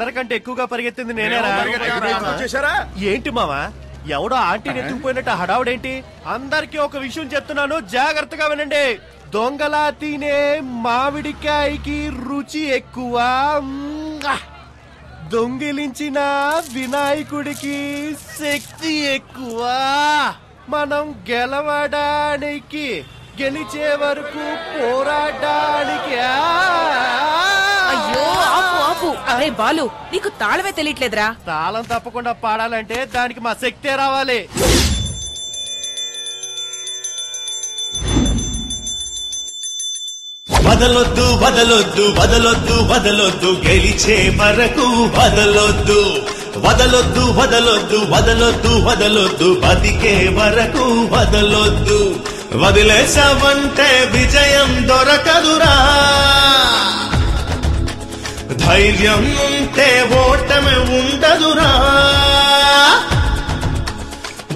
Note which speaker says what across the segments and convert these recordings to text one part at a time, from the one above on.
Speaker 1: అందరికంటే ఎక్కువగా పరిగెత్తింది నేనేరా. ఏంటి మావా ఎవడో ఆంటీని ఎత్తుకుపోయినట్టు హడావుడేంటి? అందరికీ ఒక విషయం చెప్తున్నాను, జాగ్రత్తగా వినండి. దొంగలా తినే మామిడికాయకి రుచి ఎక్కువ, దొంగిలించిన వినాయకుడికి శక్తి ఎక్కువ. మనం గెలవడానికి, గెలిచే వరకు పోరాడడానికి.
Speaker 2: అయ్యో ఆపు ఆపు. అరే బాలు, నీకు తాళమే తెలియట్లేదురా?
Speaker 1: తాళం తప్పకుండా పాడాలంటే దానికి మా శక్తే రావాలి.
Speaker 3: వదలొద్దు వదలొద్దు వదలొద్దు వదలొద్దు, గెలిచే వరకు వదలొద్దు. వదలొద్దు వదలొద్దు వదలొద్దు వదలొద్దు, బతికే వరకు వదలొద్దు. వదిలేసావంటే విజయం దొరకదురా. ధైర్యం ఉంటే ఓటమి ఉండదురా.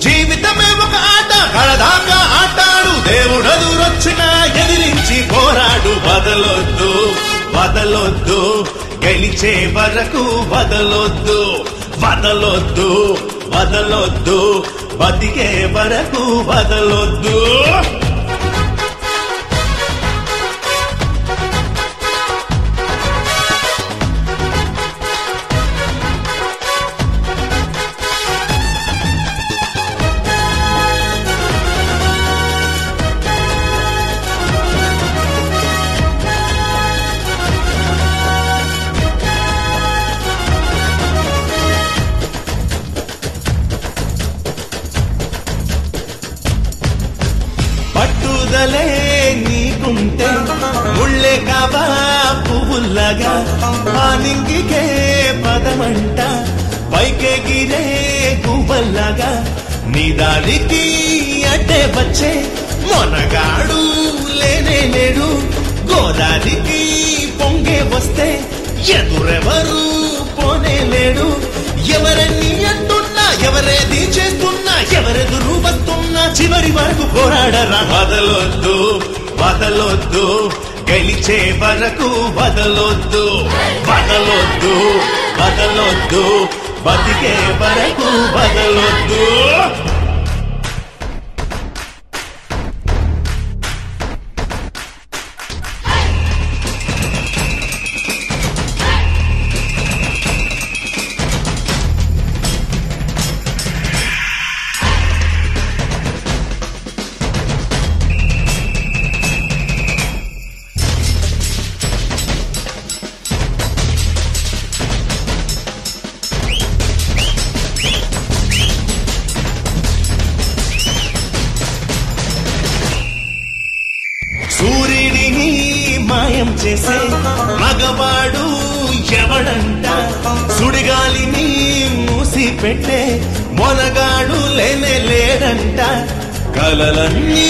Speaker 3: జీవితమే ఒక ఆట, కడదాకా ఆటాడు. దేవుడెదురొచ్చినా ఎదిరించి పోరాడు. వదలొద్దు వదలొద్దు, గెలిచే వరకు వదలొద్దు. వదలొద్దు వదలొద్దు, బతికే వరకు వదలొద్దు. పట్టుదలే నీకుంటే ముళ్ళే కావా పువ్వుల్లాగా, ఆ నింగికే పదమంట పైకే గిరే పువ్వల్లాగా. నీ దారికి అడ్డే వచ్చే మొనగాడు లేనే లేడు. గోదారికి పొంగే వస్తే ఎదురెవరు పోనే లేడు. ఎవరన్నీ అంటున్నా, ఎవరేది చేస్తున్నా, ఎవరెదురు వస్తున్నా చివరి వరకు పోరాడరా. వదలొద్దు వదలొద్దు, గెలిచే వరకు వదలొద్దు. వదలొద్దు వదలొద్దు, బతికే వరకు వదలొద్దు. సూర్యుడిని మాయం చేసే మగవాడు ఎవడంట? సుడిగాలిని మూసి పెట్టే మొనగాడు లేనే లేడంట. కలలన్నీ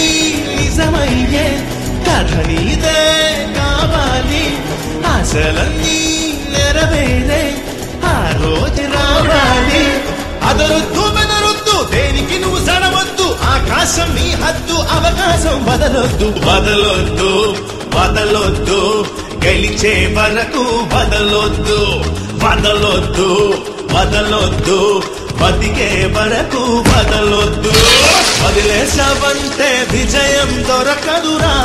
Speaker 3: నిజమయ్యే కథ నీదే కావాలి. ఆశలన్నీ నెరవేరే ఆ రోజు రావాలి. అదరొద్దు బెదరొద్దు, దేనికి నువ్వు సడవద్దు. ఆకాశం నీ హద్దు, అవకాశం వదలొద్దు. వదలొద్దు వదలొద్దు, గెలిచే వరకు వదలొద్దు. వదలొద్దు వదలొద్దు, బతికే వరకు వదలొద్దు. వదిలేసావంటే విజయం దొరకదురా.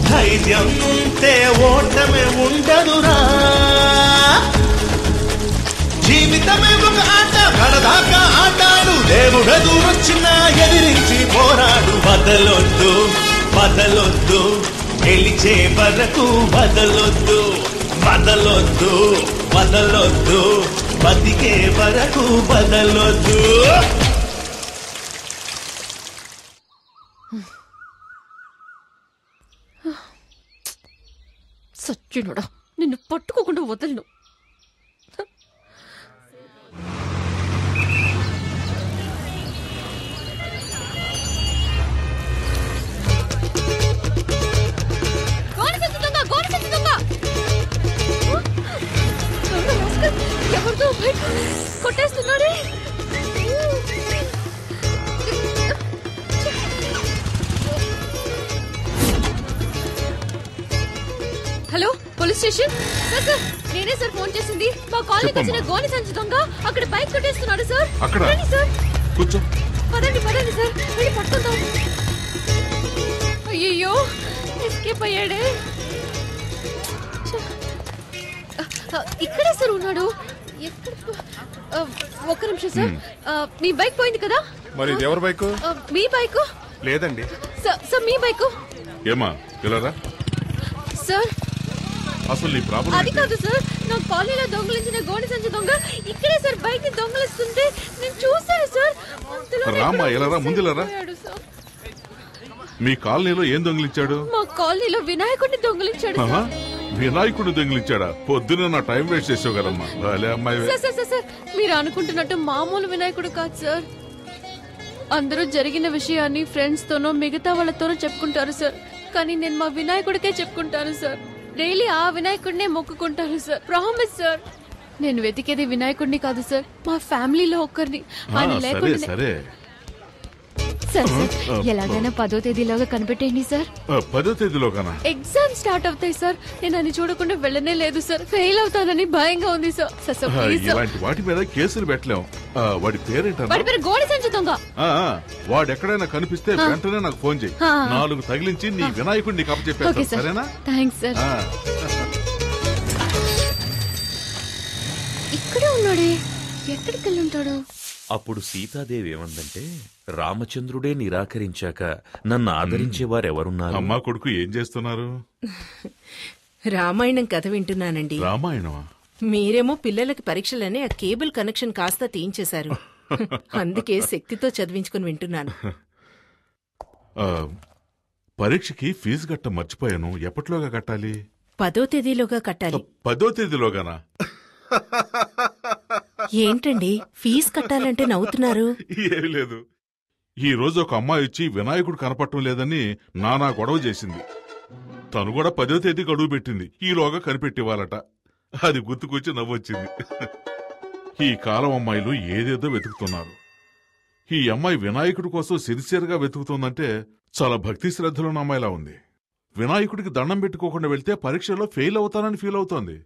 Speaker 3: ధైర్యం ఉంటే ఓటమి ఉండదురా. జీవితమే ఒక ఆట, కడదాకా ఆటాడు. దేవుడెదురొచ్చినా ఎదిరించి పోరాడు. వదలొద్దు వదలొద్దు, గెలిచే వరకు వదలొద్దు. వదలొద్దు వదలొద్దు, బతికే వరకు వదలొద్దు.
Speaker 4: సచ్చినోడా, నిన్ను పట్టుకోకుండా వదలను. ఎవరితో కొట్టేస్తున్నాడే. Hello, police station. సార్ నేనే సార్ ఫోన్ చేసింది. మా కాలనీకి వచ్చిన గోని సంచి దొంగ అక్కడ బైక్ కొట్టేస్తున్నాడు సార్.
Speaker 5: అక్కడ
Speaker 4: సార్
Speaker 5: కూర్చో.
Speaker 4: పదండి సార్, వెళ్ళి పట్టుకుందాం. అయ్యో ఎస్కేప్ అయ్యాడే. ఇక్కడే సార్ ఉన్నాడు. ఒక్క నిమిషం సార్. మీ బైక్ పోయింది కదా?
Speaker 5: మరి ఇది ఎవరి బైక్?
Speaker 4: మీ బైక్
Speaker 5: లేదండి
Speaker 4: సార్, మీ బైక్.
Speaker 5: ఏమా ఇలా
Speaker 4: సార్
Speaker 5: అసలు నీ ప్రాబ్లం
Speaker 4: అది కాదు సార్, నాకు కాలనీలో దొంగలించిన గోడి సంచి దొంగ ఇక్కడే సార్ బైక్ ని దొంగలిస్తుంటే నేను చూసాను సార్.
Speaker 5: రామా ఇలా ముందులరా. మీ కాలనీలో ఏం దొంగిలించాడు?
Speaker 4: మా కాలనీలో వినాయకుడిని దొంగలించాడు.
Speaker 5: వినాయకుడు దొంగిలించాడా? పొద్దున నా టైం వేస్ట్ చేసావు కదమ్మా. అమ్మాయి
Speaker 4: సార్, మీరు అనుకుంటున్నట్టు మామూలు వినాయకుడు కాదు సార్. అందరూ జరిగిన విషయాన్ని ఫ్రెండ్స్ తోనో మిగతా వాళ్ళతోనో చెప్పుకుంటారు సార్. కానీ నేను మా వినాయకుడికే చెప్పుకుంటాను సార్. డైలీ ఆ వినాయకుడినే మొక్కుకుంటాను సార్. Promise sir. నేను వెతికేది వినాయకుడిని కాదు సార్, మా ఫ్యామిలీలో ఒక్కరిని. ఆయన లేకుండా
Speaker 5: సరే
Speaker 4: సార్ ఎలాగైనా 10వ తేదీలోగా కనిపెట్టేయండి సార్.
Speaker 5: 10వ తేదీలోగానా?
Speaker 4: ఎగ్జామ్ స్టార్ట్ అవుతాయి సార్. నేను అని చూడకుండా వెళ్ళనే లేదు సార్. ఫెయిల్ అవుతానని భయంగా ఉంది సార్.
Speaker 5: ఇలాంటి వాటి మీద కేసులు పెట్టలేం. వాడి పేరేంట?
Speaker 4: వాడి పేరు గోడి సంచి దొంగ.
Speaker 5: వాడు ఎక్కడైనా కనిపిస్తే వెంటనే నాకు ఫోన్ చేయి. 4 తగిలించి నీ వినాయకుడిని కప్పచెప్పేస్తా. సరేనా?
Speaker 4: Thanks sir. ఇక్కడే ఉన్నాడే, ఎక్కడికి వెళ్ళి ఉంటాడు?
Speaker 6: అప్పుడు సీతాదేవి ఏమందంటే, రామచంద్రుడే నిరాకరించాక నన్ను ఆదరించేవారెవరున్నారు?
Speaker 5: అమ్మా కొడుకు ఏం చేస్తున్నారు?
Speaker 2: రామాయణం కథ వింటున్నానండి.
Speaker 5: రామాయణమా?
Speaker 2: మీరేమో పిల్లలకి పరీక్షలని ఆ కేబుల్ కనెక్షన్ కాస్త తీయించేశారు. అందుకే శక్తితో చదివించుకుని వింటున్నాను.
Speaker 5: పరీక్షకి ఫీజు కట్ట మర్చిపోయాను. ఎప్పటిలోగా కట్టాలి?
Speaker 2: 10వ తేదీలోగా కట్టాలి.
Speaker 5: 10వ తేదీలోగానా?
Speaker 2: ఏంటండి ఫీజు కట్టాలంటే నవ్వుతున్నారు?
Speaker 5: ఏమీ లేదు. ఈ రోజు ఒక అమ్మాయి వచ్చి వినాయకుడు కనపడటం లేదని నానా గొడవ చేసింది. తను కూడా 10వ తేదీ గడువు పెట్టింది. ఈలోగా కనిపెట్టేవాళ్ళట. అది గుర్తుకొచ్చి నవ్వొచ్చింది. ఈ కాలం అమ్మాయిలు ఏదేదో వెతుకుతున్నారు. ఈ అమ్మాయి వినాయకుడి కోసం సిన్సియర్గా వెతుకుతుందంటే చాలా భక్తి శ్రద్ధలున్న అమ్మాయిలా ఉంది. వినాయకుడికి దండం పెట్టుకోకుండా వెళ్తే పరీక్షలో ఫెయిల్ అవుతానని ఫీల్ అవుతోంది.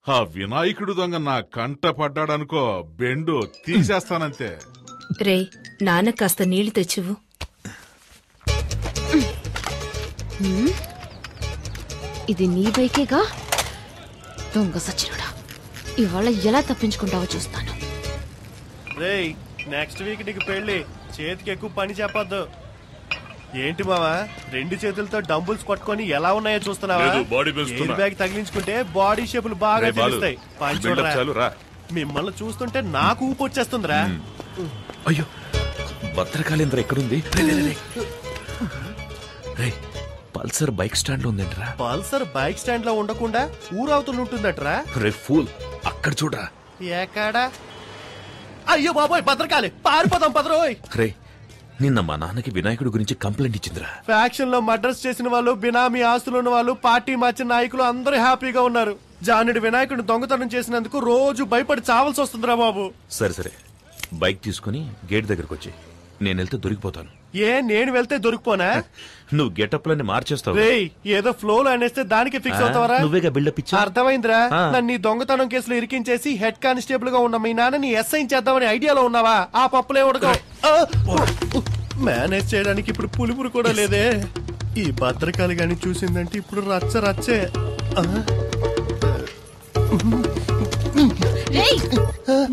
Speaker 5: ఆ వినాయకుడు దొంగ నా కంట పడ్డాడనుకో, బెండు తీసేస్తానంతే.
Speaker 2: రే నాన్న కాస్త నీళ్లు తెచ్చివు.
Speaker 4: ఇది నీ బైకేగా? దొంగ సచ్చినోడా, ఇవాళ ఎలా తప్పించుకుంటావో చూస్తాను.
Speaker 1: రేయ్, నెక్స్ట్ వీక్ నీకు పెళ్లి. చేతికి ఎక్కువ పని చెప్పొద్దు. ఏంటి మావా 2 చేతులతో డంబుల్స్ పట్టుకొని ఎలా ఉన్నాయో చూస్తున్నావా? ఎయిర్ బ్యాగ్ తగిలించుకుంటే బాడీ షేపులు బాగా తెలుస్తాయి. మిమ్మల్ని చూస్తుంటే నాకు ఊపు వచ్చేస్తుందిరా.
Speaker 6: అయ్యో, భద్రకాళేంద్ర ఎక్కడుంది? పల్సర్ బైక్ స్టాండ్ లో ఉందంటరా.
Speaker 1: పల్సర్ బైక్ స్టాండ్ లో ఉండకుండా ఊరవుతులు ఉంటుందట్రా.
Speaker 6: రే ఫూల్, అక్కడ చూడరా.
Speaker 1: ఎక్కడా? అయ్యో బాబోయ్, భద్రకాళి, పారిపోదాం పదరోయ్.
Speaker 6: రే, నిన్న మా నాన్నకి వినాయకుడి గురించి కంప్లైంట్ ఇచ్చిందిరా.
Speaker 1: ఫ్యాక్షన్ లో మర్డర్స్ చేసిన వాళ్ళు, బినామీ ఆస్తులున్న వాళ్ళు, పార్టీ మార్చిన నాయకులు అందరూ హ్యాపీగా ఉన్నారు. జానుడి వినాయకుడిని దొంగతనం చేసినందుకు రోజు భయపడి చావాల్సి వస్తుందిరా బాబు.
Speaker 6: సరే బైక్ తీసుకుని గేట్ దగ్గరకు వచ్చి, నేను వెళ్తే దొరికిపోతాను.
Speaker 1: నేను వెళ్తే దొరికిపోనా?
Speaker 6: నువ్వు గెటప్ లని మార్చేస్తావు.
Speaker 1: ఏదో ఫ్లో లో అనేస్తే దానికి ఫిక్స్ అవుతావరా?
Speaker 6: నువ్వేగా బిల్డప్ ఇచ్చా.
Speaker 1: అర్థమైందిరా. నన్ను దొంగతనం కేసులో ఇరికించేసి హెడ్ కానిస్టేబుల్ గా ఉన్న మీ నాన్నని ఎస్ఐ చేద్దామని ఐడియాలో ఉన్నావా? ఆ పప్పులే ఉడక మేనేజ్ చేయడానికి ఇప్పుడు పులుపురు కూడా లేదే. ఈ భద్రకాళి గాని చూసిందంటే ఇప్పుడు రచ్చే.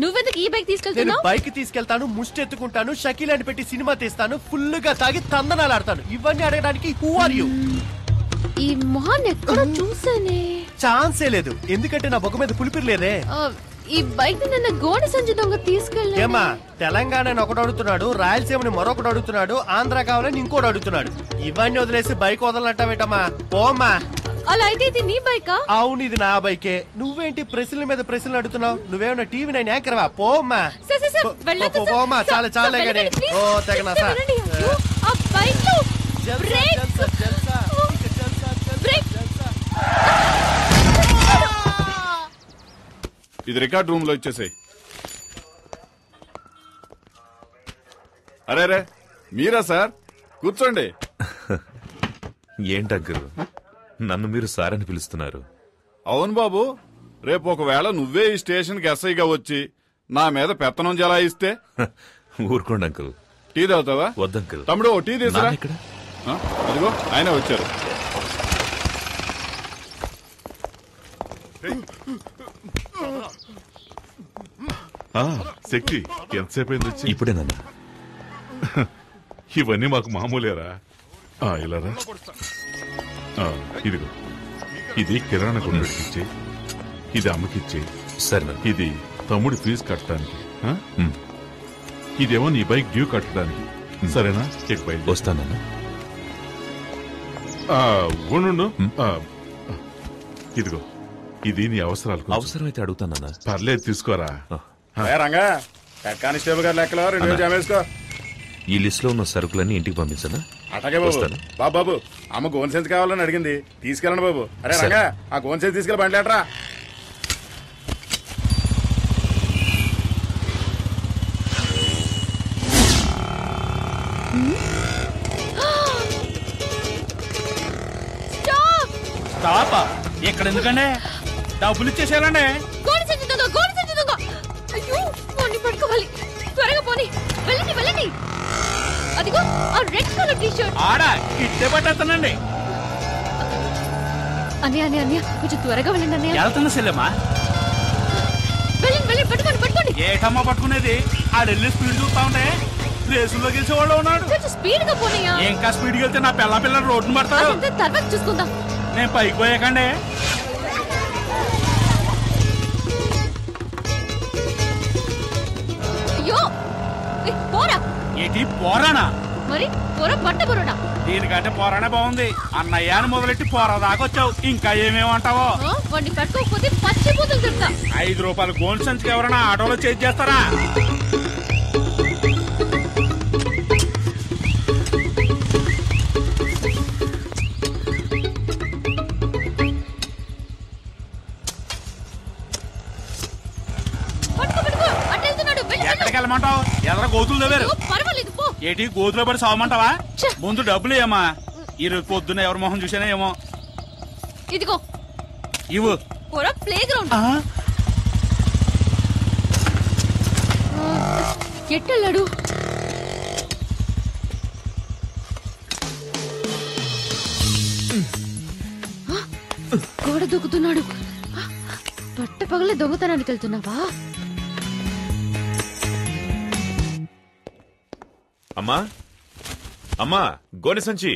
Speaker 4: నువ్వెందుకు ఈ బైక్ తీసుకెళ్తున్నావు?
Speaker 1: బైక్ తీసుకెళ్తాను, ముష్టి ఎత్తుకుంటాను, షకీలాని పెట్టి సినిమా తీస్తాను, ఫుల్ గా తాగి తందనాలాడతాను. ఇవన్నీ అడగడానికి హూ ఆర్ యు?
Speaker 4: ఈ మొహాన్ని ఎక్కడ చూసానే?
Speaker 1: ఛాన్సే లేదు, ఎందుకంటే నా బొగ్గ మీద పులిపిరి లేదే.
Speaker 4: ఈ బైక్ నిన్న గోడి సంచి దొంగ తీసుకెళ్ళి.
Speaker 1: ఏమా, తెలంగాణని ఒకడు అడుగుతున్నాడు, రాయలసీమని మరొకడు అడుగుతున్నాడు, ఆంధ్ర కావాలని ఇంకోటి అడుగుతున్నాడు. ఇవన్నీ వదిలేసి బైక్ వదలనంటావేటమ్మా? పోమ్మా.
Speaker 4: అలా అయితే ఇది నీ బైకా?
Speaker 1: అవును, ఇది నా బైకే. నువ్వేంటి ప్రశ్నల మీద ప్రశ్నలు అడుగుతున్నావు? నువ్వేమన్నా టీవీ నైన్ యాంకర్వా? పోమ్మా. పోమ్మా, చాలా చాలా గానీ. ఓ తెగనా సార్.
Speaker 5: ఇది రికార్డ్ రూమ్ లో ఇచ్చేసాయి. అరే మీరా సార్? కూర్చోండి.
Speaker 6: ఏంటగ్గురు, నన్ను మీరు సార్ అని పిలుస్తున్నారు?
Speaker 5: అవును బాబు,
Speaker 7: రేపు ఒకవేళ నువ్వే ఈ స్టేషన్కి ఎస్ఐగా వచ్చి నా మీద పెత్తనం జలాయిస్తే
Speaker 6: ఊరుకోండి అంకుల్.
Speaker 7: టీ తాగుతావా?
Speaker 6: వద్దంకుల్.
Speaker 7: తమ్ముడు టీ తీసుకురా.
Speaker 6: ఇక్కడ
Speaker 7: అదిగో ఆయన వచ్చారు.
Speaker 5: శక్తి ఎంతసేపు అయింది వచ్చి?
Speaker 6: ఇప్పుడేనన్నా.
Speaker 5: ఇవన్నీ మాకు మామూలేరా. ఇలారా, ఇదిగో ఇది కిరాణా కొనుగోలుకి ఇచ్చే, ఇది అమ్మకిచ్చే.
Speaker 6: సరే.
Speaker 5: ఇది తమ్ముడి ఫీజు కట్టడానికి, ఇదేమో నీ బైక్ డ్యూ కట్టడానికి. సరేనా? చెక్ బయట
Speaker 6: వస్తానన్నా.
Speaker 5: ఉండు. ఇదిగో ఇది నీ అవసరాలు.
Speaker 6: అవసరమైతే అడుగుతానన్నా.
Speaker 5: పర్లేదు, తీసుకోరా.
Speaker 7: రంగా, హెడ్ కానిస్టేబుల్ గారు లెక్కలో 2 జమ వేసుకో.
Speaker 6: ఈ లిస్ట్ లో ఉన్న సరుకులన్నీ ఇంటికి పంపించనా?
Speaker 7: అట్లాగే బాబు. బాబు అమ్మ గోన్ సెన్స్ కావాలని అడిగింది, తీసుకెళ్ళండి బాబు. అరే రంగా, ఆ గోన్ సెన్స్ తీసుకెళ్ళి బండి లేటరా.
Speaker 8: ఇక్కడ ఎందుకండి? డబ్బులు ఇచ్చేసేయాలండి.
Speaker 4: అయ్యో, పడుకోవాలి. త్వరగా పోనీ. వెళ్ళండి వెళ్ళండి. అదిగో ఆ రెడ్ కలర్ టీ షర్ట్.
Speaker 8: ఆడా ఇట్టే పట్టేస్తానండి.
Speaker 4: అన్నయ్య కొంచెం త్వరగా వెళ్ళండి అన్నయ్య.
Speaker 8: వెళ్తున్నా సెల్లమ్మా.
Speaker 4: వెళ్ళండి పట్టుకోండి.
Speaker 8: ఏటమ్మా పట్టుకునేది? ఆడెళ్ళి స్పీడ్ చూస్తా ఉంటే రేసులో గెలిచేవాడు ఉన్నాడు.
Speaker 4: కొంచెం స్పీడ్ గా పోనీయా.
Speaker 8: ఇంకా స్పీడ్ వెళ్తే నా పిల్ల రోడ్డును పడతాడు.
Speaker 4: తర్వాత చూసుకుందాం.
Speaker 8: నేను పైకి పోయాకండి.
Speaker 4: అయ్యో, పోరా.
Speaker 8: ఏంటి పోరానా?
Speaker 4: మరి పోరా, బట్ట పోరాడా?
Speaker 8: దీనికంటే పోరానే బాగుంది. అన్నయ్యాన్ని మొదలెట్టి పోరా దాకొచ్చావు. ఇంకా ఏమేమంటావో.
Speaker 4: వాడిని పట్టుకోకపోతే పచ్చి బూతులు తిడతా.
Speaker 8: 5 రూపాయలు గోల్డ్ సంచికి ఎవరైనా ఆటోలో చేంజ్ చేస్తారా? ఎక్కడికి వెళ్ళమంటావు? ఎదర గోతులు దగ్గర. ఏంటి గోతులో పడి సావమంటావా? ముందు డబ్బులు ఏమా. ఈరోజు పొద్దున్న ఎవరి మొహం చూసానే ఏమో.
Speaker 4: ఇదిగో
Speaker 8: ఇవ్వు.
Speaker 4: ప్లే గ్రౌండ్ ఎట్టెళ్ళాడు? గోడ దూకుతున్నాడు. పట్ట పగలే దొంగతనానికి వెళ్తున్నావా?
Speaker 6: అమ్మా, గోనె సంచి.